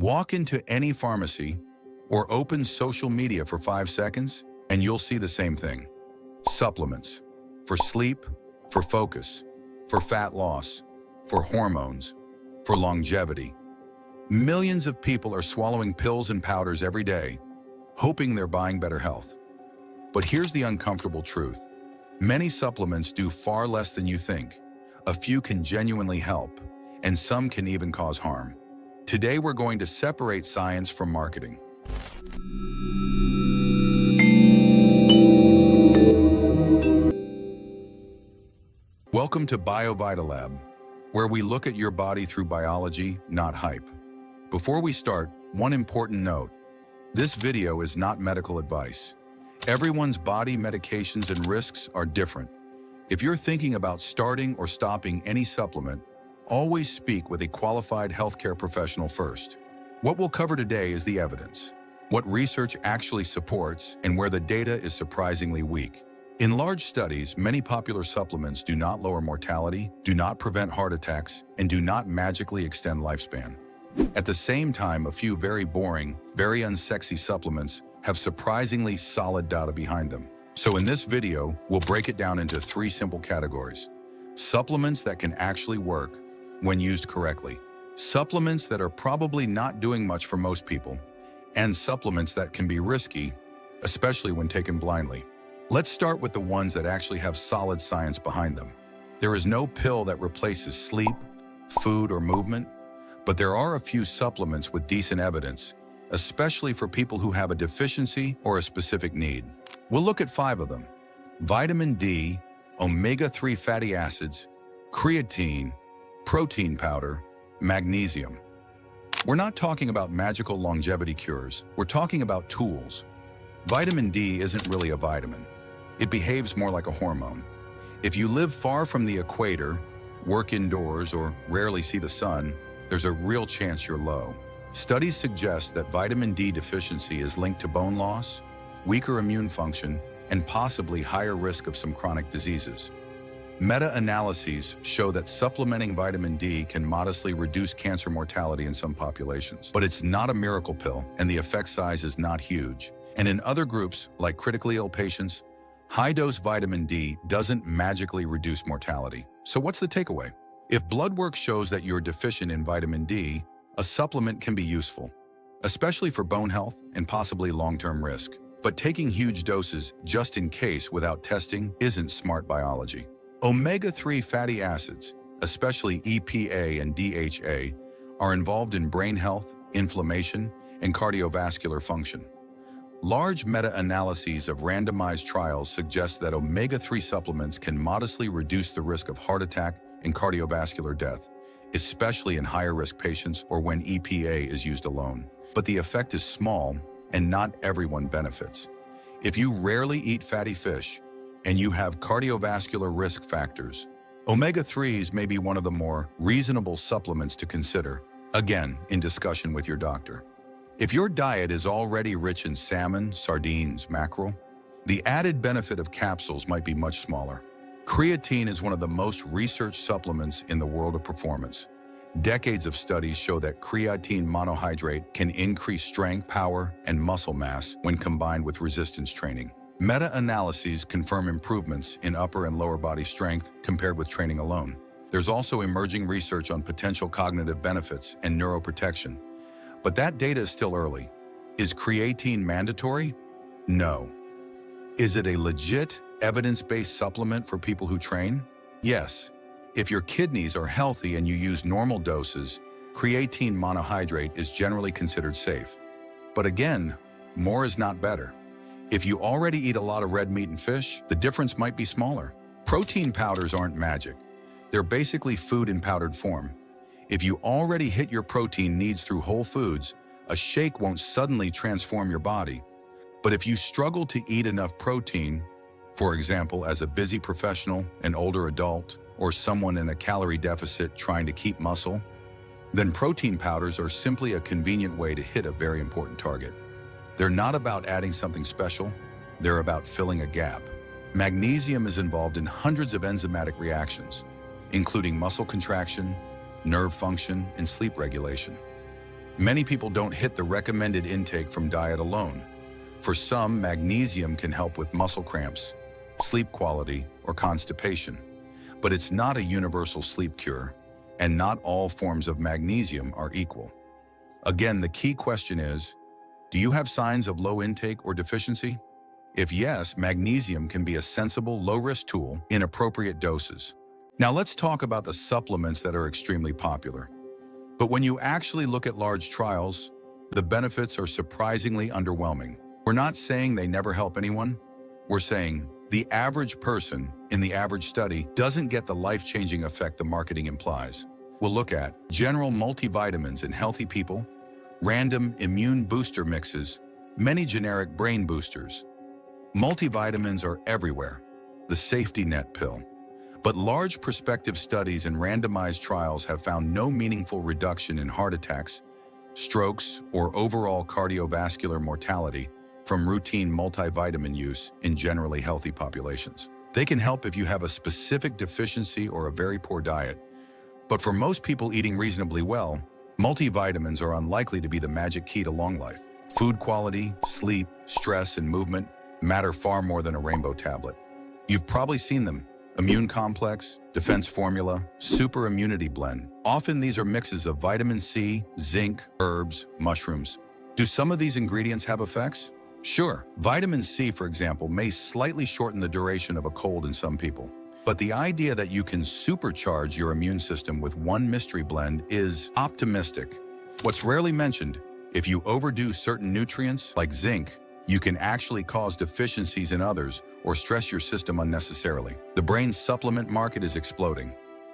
Walk into any pharmacy or open social media for 5 seconds and you'll see the same thing. Supplements. For sleep, for focus, for fat loss, for hormones, for longevity. Millions of people are swallowing pills and powders every day, hoping they're buying better health. But here's the uncomfortable truth. Many supplements do far less than you think. A few can genuinely help, and some can even cause harm. Today we're going to separate science from marketing. Welcome to BioVitaLab, where we look at your body through biology, not hype. Before we start, one important note. This video is not medical advice. Everyone's body, medications, and risks are different. If you're thinking about starting or stopping any supplement, always speak with a qualified healthcare professional first. What we'll cover today is the evidence, what research actually supports, and where the data is surprisingly weak. In large studies, many popular supplements do not lower mortality, do not prevent heart attacks, and do not magically extend lifespan. At the same time, a few very boring, very unsexy supplements have surprisingly solid data behind them. So in this video, we'll break it down into 3 simple categories. Supplements that can actually work when used correctly. Supplements that are probably not doing much for most people. And supplements that can be risky, especially when taken blindly. Let's start with the ones that actually have solid science behind them. There is no pill that replaces sleep, food, or movement, but there are a few supplements with decent evidence, especially for people who have a deficiency or a specific need. We'll look at 5 of them: vitamin D, omega-3 fatty acids, creatine, protein powder, magnesium. We're not talking about magical longevity cures, we're talking about tools. Vitamin D isn't really a vitamin. It behaves more like a hormone. If you live far from the equator, work indoors, or rarely see the sun, there's a real chance you're low. Studies suggest that vitamin D deficiency is linked to bone loss, weaker immune function, and possibly higher risk of some chronic diseases. Meta-analyses show that supplementing vitamin D can modestly reduce cancer mortality in some populations. But it's not a miracle pill, and the effect size is not huge. And in other groups, like critically ill patients, high-dose vitamin D doesn't magically reduce mortality. So what's the takeaway? If blood work shows that you're deficient in vitamin D, a supplement can be useful, especially for bone health and possibly long-term risk. But taking huge doses just in case without testing isn't smart biology. Omega-3 fatty acids, especially EPA and DHA, are involved in brain health, inflammation, and cardiovascular function. Large meta-analyses of randomized trials suggest that omega-3 supplements can modestly reduce the risk of heart attack and cardiovascular death, especially in higher-risk patients or when EPA is used alone. But the effect is small, and not everyone benefits. If you rarely eat fatty fish, and you have cardiovascular risk factors, omega-3s may be one of the more reasonable supplements to consider, again, in discussion with your doctor. If your diet is already rich in salmon, sardines, mackerel, the added benefit of capsules might be much smaller. Creatine is one of the most researched supplements in the world of performance. Decades of studies show that creatine monohydrate can increase strength, power, and muscle mass when combined with resistance training. Meta-analyses confirm improvements in upper and lower body strength compared with training alone. There's also emerging research on potential cognitive benefits and neuroprotection. But that data is still early. Is creatine mandatory? No. Is it a legit, evidence-based supplement for people who train? Yes. If your kidneys are healthy and you use normal doses, creatine monohydrate is generally considered safe. But again, more is not better. If you already eat a lot of red meat and fish, the difference might be smaller. Protein powders aren't magic. They're basically food in powdered form. If you already hit your protein needs through whole foods, a shake won't suddenly transform your body. But if you struggle to eat enough protein, for example, as a busy professional, an older adult, or someone in a calorie deficit trying to keep muscle, then protein powders are simply a convenient way to hit a very important target. They're not about adding something special, they're about filling a gap. Magnesium is involved in hundreds of enzymatic reactions, including muscle contraction, nerve function, and sleep regulation. Many people don't hit the recommended intake from diet alone. For some, magnesium can help with muscle cramps, sleep quality, or constipation. But it's not a universal sleep cure, and not all forms of magnesium are equal. Again, the key question is, do you have signs of low intake or deficiency? If yes, magnesium can be a sensible, low-risk tool in appropriate doses. Now let's talk about the supplements that are extremely popular. But when you actually look at large trials, the benefits are surprisingly underwhelming. We're not saying they never help anyone. We're saying the average person in the average study doesn't get the life-changing effect the marketing implies. We'll look at general multivitamins in healthy people, random immune booster mixes, many generic brain boosters. Multivitamins are everywhere, the safety net pill. But large prospective studies and randomized trials have found no meaningful reduction in heart attacks, strokes, or overall cardiovascular mortality from routine multivitamin use in generally healthy populations. They can help if you have a specific deficiency or a very poor diet. But for most people eating reasonably well, multivitamins are unlikely to be the magic key to long life. Food quality, sleep, stress, and movement matter far more than a rainbow tablet. You've probably seen them: Immune Complex, Defense Formula, Super Immunity Blend. Often these are mixes of vitamin C, zinc, herbs, mushrooms. Do some of these ingredients have effects? Sure. Vitamin C, for example, may slightly shorten the duration of a cold in some people. But the idea that you can supercharge your immune system with one mystery blend is optimistic. What's rarely mentioned, if you overdo certain nutrients, like zinc, you can actually cause deficiencies in others or stress your system unnecessarily. The brain's supplement market is exploding.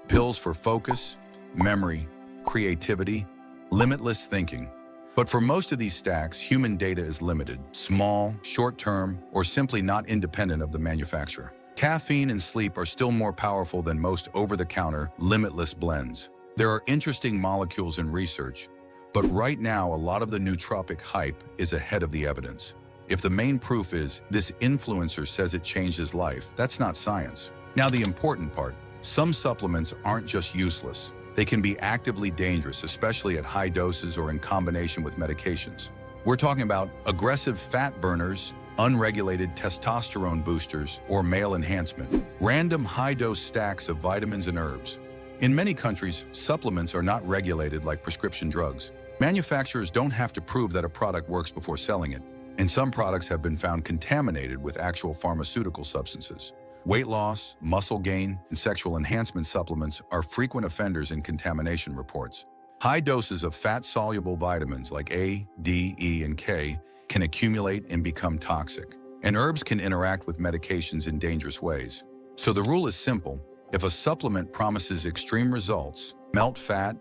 Pills for focus, memory, creativity, limitless thinking. But for most of these stacks, human data is limited, small, short-term, or simply not independent of the manufacturer. Caffeine and sleep are still more powerful than most over-the-counter, limitless blends. There are interesting molecules in research, but right now a lot of the nootropic hype is ahead of the evidence. If the main proof is this influencer says it changed his life, that's not science. Now the important part, some supplements aren't just useless. They can be actively dangerous, especially at high doses or in combination with medications. We're talking about aggressive fat burners, unregulated testosterone boosters, or male enhancement, random high-dose stacks of vitamins and herbs. In many countries, supplements are not regulated like prescription drugs. Manufacturers don't have to prove that a product works before selling it, and some products have been found contaminated with actual pharmaceutical substances. Weight loss, muscle gain, and sexual enhancement supplements are frequent offenders in contamination reports. High doses of fat-soluble vitamins like A, D, E, and K can accumulate and become toxic, and herbs can interact with medications in dangerous ways. So the rule is simple: if a supplement promises extreme results, melt fat,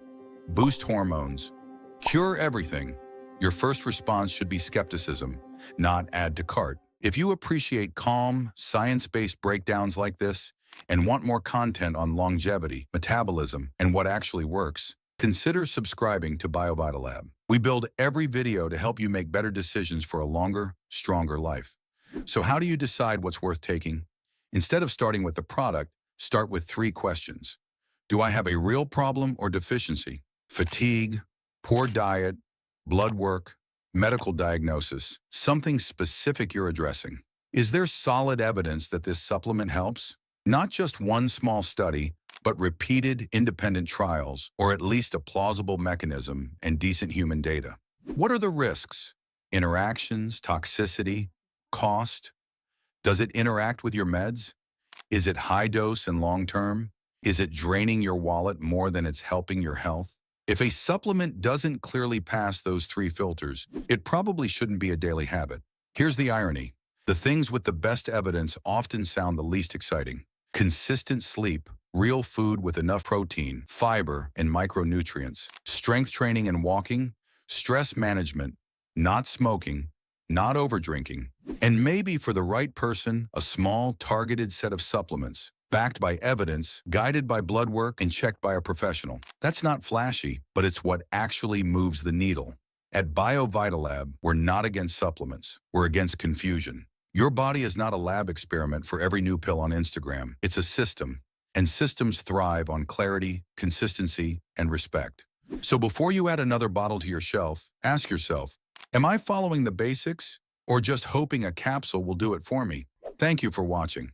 boost hormones, cure everything, your first response should be skepticism, not add to cart. If you appreciate calm, science-based breakdowns like this and want more content on longevity, metabolism, and what actually works, consider subscribing to BioVitaLab. We build every video to help you make better decisions for a longer, stronger life. So how do you decide what's worth taking? Instead of starting with the product, start with 3 questions. Do I have a real problem or deficiency? Fatigue, poor diet, blood work, medical diagnosis, something specific you're addressing. Is there solid evidence that this supplement helps? Not just one small study, but repeated independent trials, or at least a plausible mechanism and decent human data. What are the risks? Interactions, toxicity, cost? Does it interact with your meds? Is it high dose and long term? Is it draining your wallet more than it's helping your health? If a supplement doesn't clearly pass those 3 filters, it probably shouldn't be a daily habit. Here's the irony. The things with the best evidence often sound the least exciting. Consistent sleep, real food with enough protein, fiber, and micronutrients, strength training and walking, stress management, not smoking, not overdrinking, and maybe for the right person, a small, targeted set of supplements, backed by evidence, guided by blood work, and checked by a professional. That's not flashy, but it's what actually moves the needle. At BioVitaLab, we're not against supplements. We're against confusion. Your body is not a lab experiment for every new pill on Instagram. It's a system, and systems thrive on clarity, consistency, and respect. So before you add another bottle to your shelf, ask yourself, am I following the basics or just hoping a capsule will do it for me? Thank you for watching.